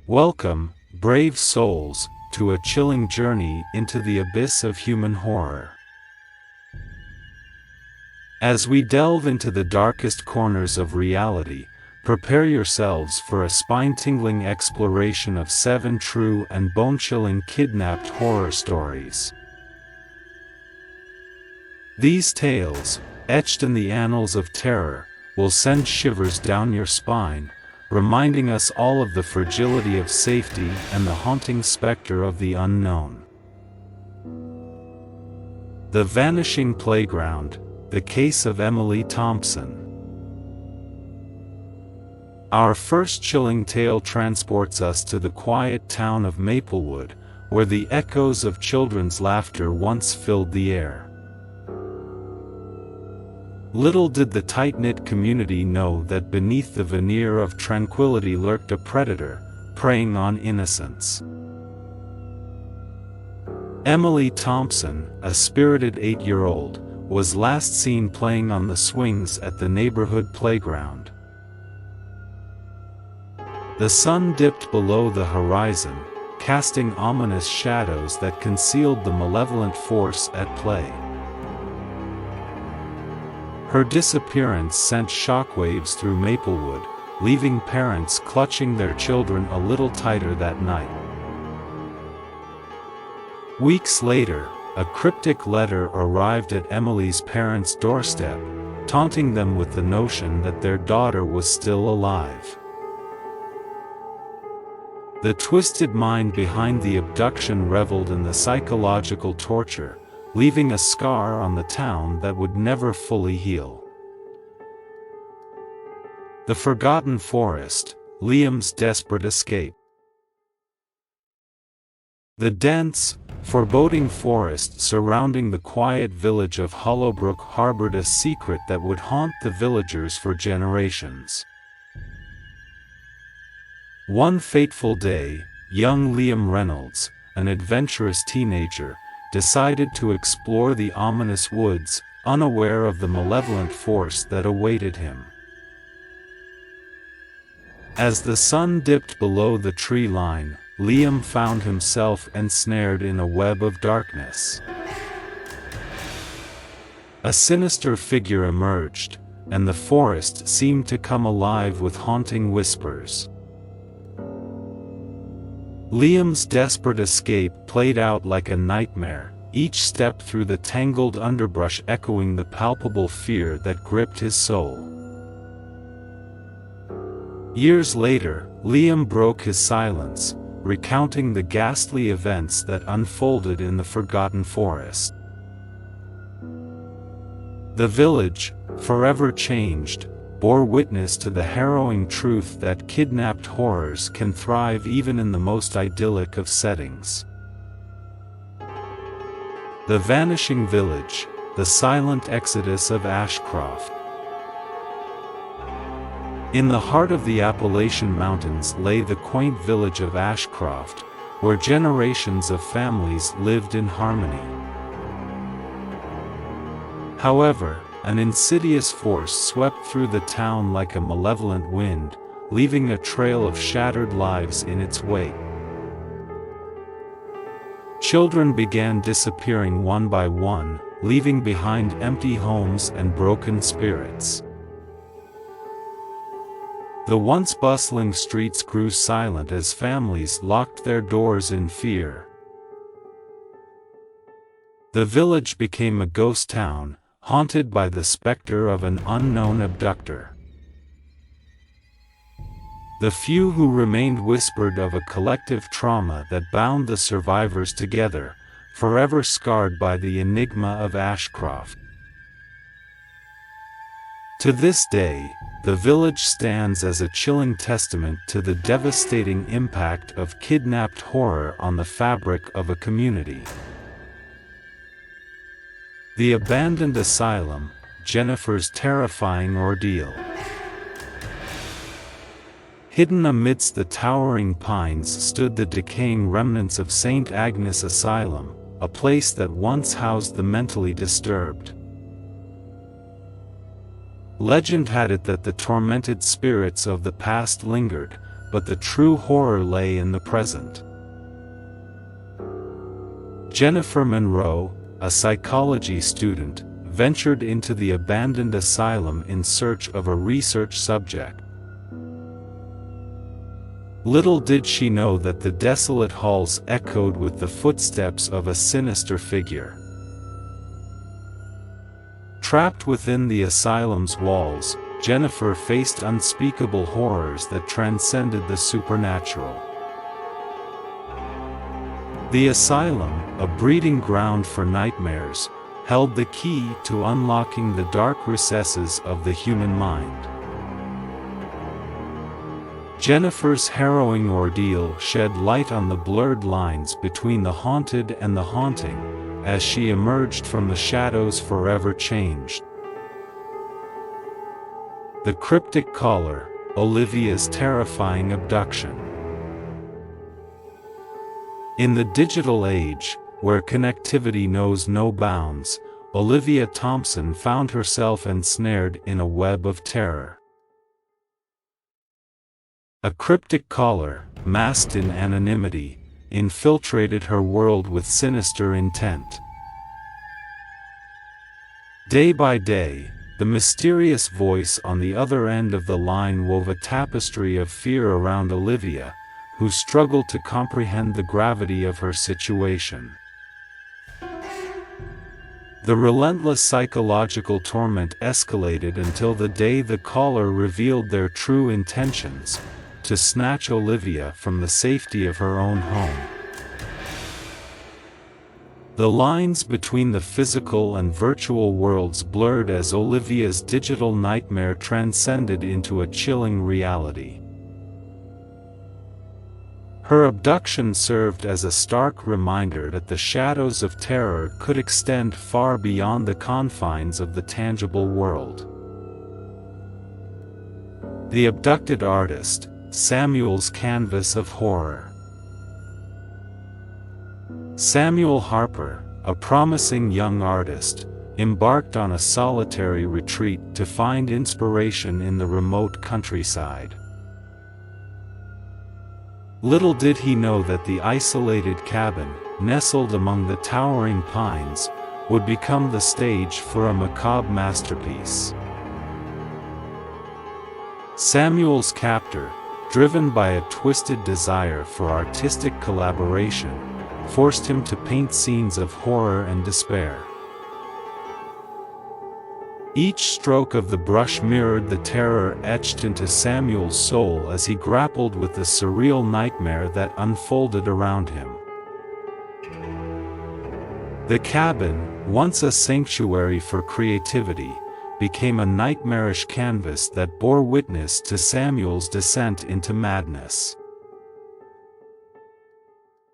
Welcome, brave souls, to a chilling journey into the abyss of human horror. As we delve into the darkest corners of reality, prepare yourselves for a spine-tingling exploration of 7 true and bone-chilling kidnapped horror stories. These tales, etched in the annals of terror, will send shivers down your spine, reminding us all of the fragility of safety and the haunting specter of the unknown. The Vanishing Playground, the case of Emily Thompson. Our first chilling tale transports us to the quiet town of Maplewood, where the echoes of children's laughter once filled the air. Little did the tight-knit community know that beneath the veneer of tranquility lurked a predator, preying on innocence. Emily Thompson, a spirited 8-year-old, was last seen playing on the swings at the neighborhood playground. The sun dipped below the horizon, casting ominous shadows that concealed the malevolent force at play. Her disappearance sent shockwaves through Maplewood, leaving parents clutching their children a little tighter that night. Weeks later, a cryptic letter arrived at Emily's parents' doorstep, taunting them with the notion that their daughter was still alive. The twisted mind behind the abduction reveled in the psychological torture, leaving a scar on the town that would never fully heal. The Forgotten Forest, Liam's desperate escape. The dense, foreboding forest surrounding the quiet village of Hollowbrook harbored a secret that would haunt the villagers for generations. One fateful day, young Liam Reynolds, an adventurous teenager, decided to explore the ominous woods, unaware of the malevolent force that awaited him. As the sun dipped below the tree line, Liam found himself ensnared in a web of darkness. A sinister figure emerged, and the forest seemed to come alive with haunting whispers. Liam's desperate escape played out like a nightmare, each step through the tangled underbrush echoing the palpable fear that gripped his soul. Years later, Liam broke his silence, recounting the ghastly events that unfolded in the Forgotten Forest. The village, forever changed, bore witness to the harrowing truth that kidnapped horrors can thrive even in the most idyllic of settings. The Vanishing Village, the silent exodus of Ashcroft. In the heart of the Appalachian Mountains lay the quaint village of Ashcroft, where generations of families lived in harmony. However, an insidious force swept through the town like a malevolent wind, leaving a trail of shattered lives in its wake. Children began disappearing one by one, leaving behind empty homes and broken spirits. The once bustling streets grew silent as families locked their doors in fear. The village became a ghost town, haunted by the specter of an unknown abductor. The few who remained whispered of a collective trauma that bound the survivors together, forever scarred by the enigma of Ashcroft. To this day, the village stands as a chilling testament to the devastating impact of kidnapped horror on the fabric of a community. The Abandoned Asylum, Jennifer's terrifying ordeal. Hidden amidst the towering pines stood the decaying remnants of St. Agnes Asylum, a place that once housed the mentally disturbed. Legend had it that the tormented spirits of the past lingered, but the true horror lay in the present. Jennifer Monroe, a psychology student, ventured into the abandoned asylum in search of a research subject. Little did she know that the desolate halls echoed with the footsteps of a sinister figure. Trapped within the asylum's walls, Jennifer faced unspeakable horrors that transcended the supernatural. The asylum, a breeding ground for nightmares, held the key to unlocking the dark recesses of the human mind. Jennifer's harrowing ordeal shed light on the blurred lines between the haunted and the haunting, as she emerged from the shadows forever changed. The cryptic caller, Olivia's terrifying abduction. In the digital age, where connectivity knows no bounds, Olivia Thompson found herself ensnared in a web of terror. A cryptic caller, masked in anonymity, infiltrated her world with sinister intent. Day by day, the mysterious voice on the other end of the line wove a tapestry of fear around Olivia, who struggled to comprehend the gravity of her situation. The relentless psychological torment escalated until the day the caller revealed their true intentions: to snatch Olivia from the safety of her own home. The lines between the physical and virtual worlds blurred as Olivia's digital nightmare transcended into a chilling reality. Her abduction served as a stark reminder that the shadows of terror could extend far beyond the confines of the tangible world. The abducted artist, Samuel's canvas of horror. Samuel Harper, a promising young artist, embarked on a solitary retreat to find inspiration in the remote countryside. Little did he know that the isolated cabin, nestled among the towering pines, would become the stage for a macabre masterpiece. Samuel's captor, driven by a twisted desire for artistic collaboration, forced him to paint scenes of horror and despair. Each stroke of the brush mirrored the terror etched into Samuel's soul as he grappled with the surreal nightmare that unfolded around him. The cabin, once a sanctuary for creativity, became a nightmarish canvas that bore witness to Samuel's descent into madness.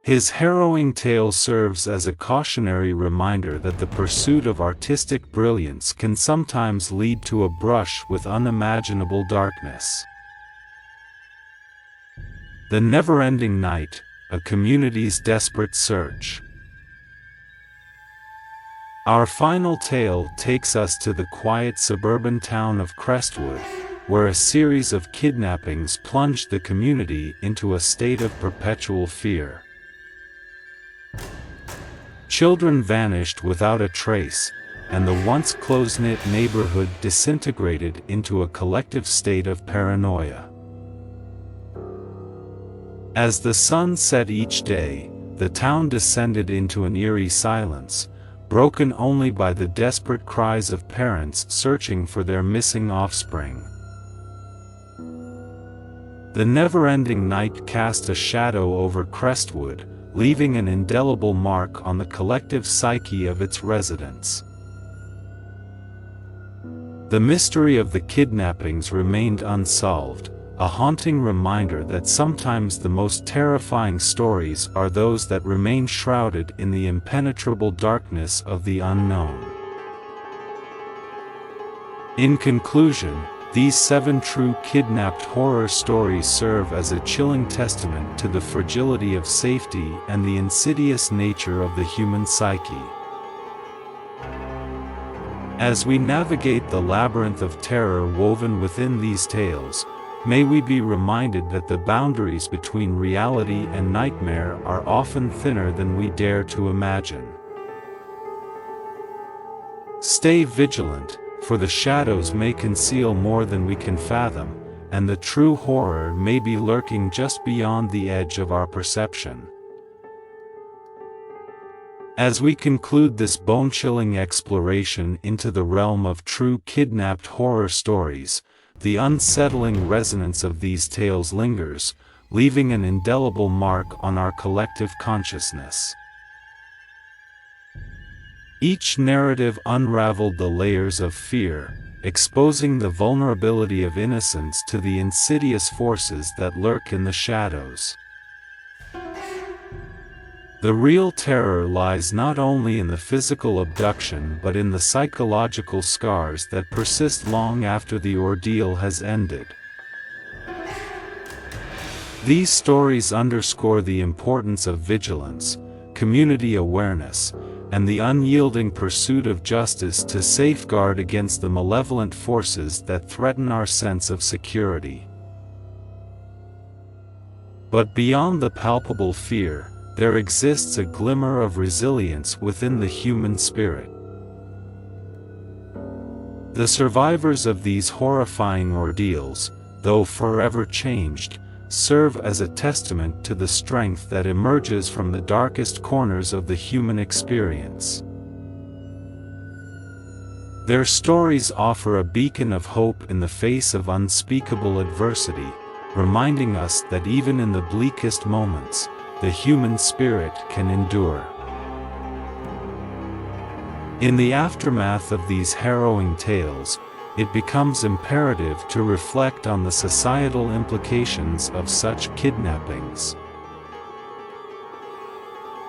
His harrowing tale serves as a cautionary reminder that the pursuit of artistic brilliance can sometimes lead to a brush with unimaginable darkness. The Never-Ending Night, a community's desperate search. Our final tale takes us to the quiet suburban town of Crestwood, where a series of kidnappings plunged the community into a state of perpetual fear. Children vanished without a trace, and the once close-knit neighborhood disintegrated into a collective state of paranoia. As the sun set each day, the town descended into an eerie silence, broken only by the desperate cries of parents searching for their missing offspring. The never-ending night cast a shadow over Crestwood, leaving an indelible mark on the collective psyche of its residents. The mystery of the kidnappings remained unsolved, a haunting reminder that sometimes the most terrifying stories are those that remain shrouded in the impenetrable darkness of the unknown. In conclusion, these 7 true kidnapped horror stories serve as a chilling testament to the fragility of safety and the insidious nature of the human psyche. As we navigate the labyrinth of terror woven within these tales, May we be reminded that the boundaries between reality and nightmare are often thinner than we dare to imagine. Stay vigilant, for the shadows may conceal more than we can fathom, and the true horror may be lurking just beyond the edge of our perception. As we conclude this bone-chilling exploration into the realm of true kidnapped horror stories, the unsettling resonance of these tales lingers, leaving an indelible mark on our collective consciousness. Each narrative unraveled the layers of fear, exposing the vulnerability of innocence to the insidious forces that lurk in the shadows. The real terror lies not only in the physical abduction but in the psychological scars that persist long after the ordeal has ended. These stories underscore the importance of vigilance, community awareness, and the unyielding pursuit of justice to safeguard against the malevolent forces that threaten our sense of security. But beyond the palpable fear, there exists a glimmer of resilience within the human spirit. The survivors of these horrifying ordeals, though forever changed, serve as a testament to the strength that emerges from the darkest corners of the human experience. Their stories offer a beacon of hope in the face of unspeakable adversity, reminding us that even in the bleakest moments, the human spirit can endure. In the aftermath of these harrowing tales, it becomes imperative to reflect on the societal implications of such kidnappings.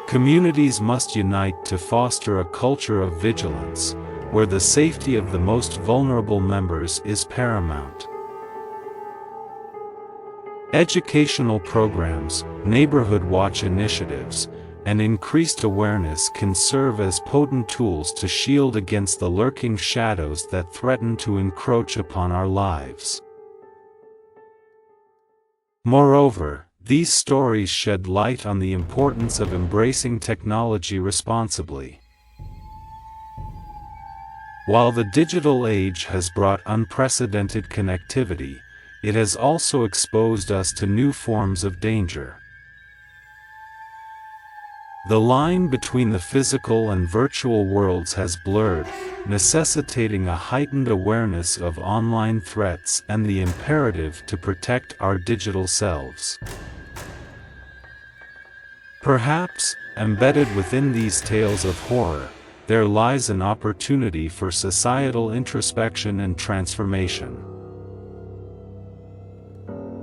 Communities must unite to foster a culture of vigilance, where the safety of the most vulnerable members is paramount. Educational programs, neighborhood watch initiatives, and increased awareness can serve as potent tools to shield against the lurking shadows that threaten to encroach upon our lives. Moreover, these stories shed light on the importance of embracing technology responsibly. While the digital age has brought unprecedented connectivity, it has also exposed us to new forms of danger. The line between the physical and virtual worlds has blurred, necessitating a heightened awareness of online threats and the imperative to protect our digital selves. Perhaps, embedded within these tales of horror, there lies an opportunity for societal introspection and transformation.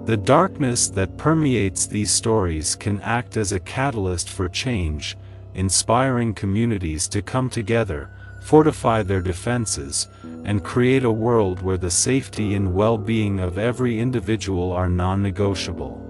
The darkness that permeates these stories can act as a catalyst for change, inspiring communities to come together, fortify their defenses, and create a world where the safety and well-being of every individual are non-negotiable.